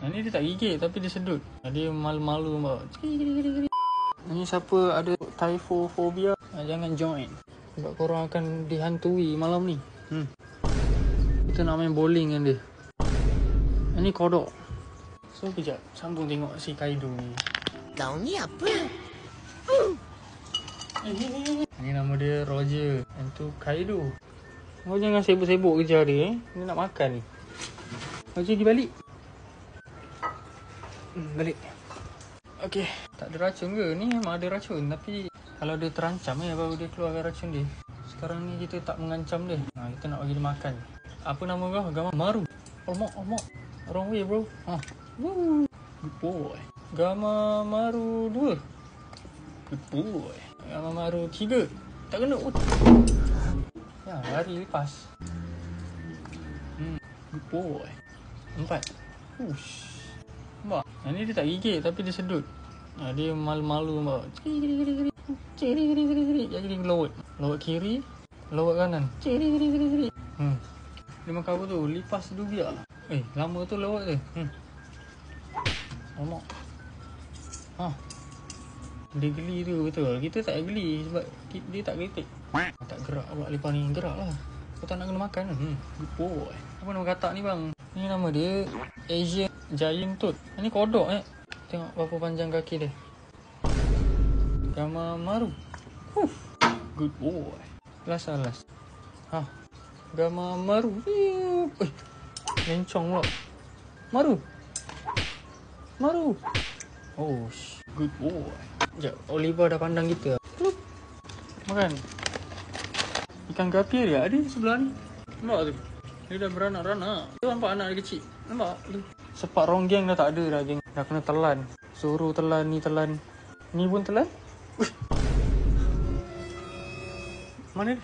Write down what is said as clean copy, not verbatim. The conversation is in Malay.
Yang ni dia tak gigit tapi dia sedut. Dia malu-malu mbak. Ini siapa ada typhophobia, jangan join. Sebab korang akan dihantui malam ni. Kita nak main bowling dengan dia. Ini kodok. So kejap, sambung tengok si Kaido ni. Kau ni apa? Ni nama dia Roger. Yang tu Kaido. Kau jangan sibuk-sibuk kerja dia. Dia nak makan ni. Roger pergi balik. Balik. Okey. Tak ada racun ke? Ni memang ada racun. Tapi kalau dia terancam baru dia keluarkan racun dia. Sekarang ni kita tak mengancam dia. Kita nak bagi dia makan. Apa nama kau? Gamamaru. Almak. Wrong way bro. Woo. Good boy. Gamamaru 2. Good boy. Gamamaru 3. Tak kena. Ya, lari lepas. Good boy. 4. Ush. Nampak? Yang ni dia tak gigit tapi dia sedut. Dia malu-malu mbak. Jadi lowot. Lowot kiri, lowot kanan. Dia makan apa tu? Lipas tu biar. Lama tu lowot tu. Alamak. Dia geli tu betul. Kita tak geli sebab dia tak geletek. Tak gerak pula lipas ni. Gerak lah. Kau tak nak kena makan kan? Good boy. Apa nama katak ni bang? Ni nama dia Asian Giant Toad. Ini kodok Tengok berapa panjang kaki dia. Gamamaru. Good boy. Last. Gamamaru. Lencong pula. Maru. Oh, good boy. Sekejap, Oliver dah pandang kita. Makan. Ikan gapir dia ada sebelah ni. Nampak tu? Dia dah beranak-ranak. Tu nampak anak dia kecil. Nampak tu? Sepak ronggeng dah tak ada dah geng. Dah kena telan. Suruh telan, ni telan. Ni pun telan. Mana dia?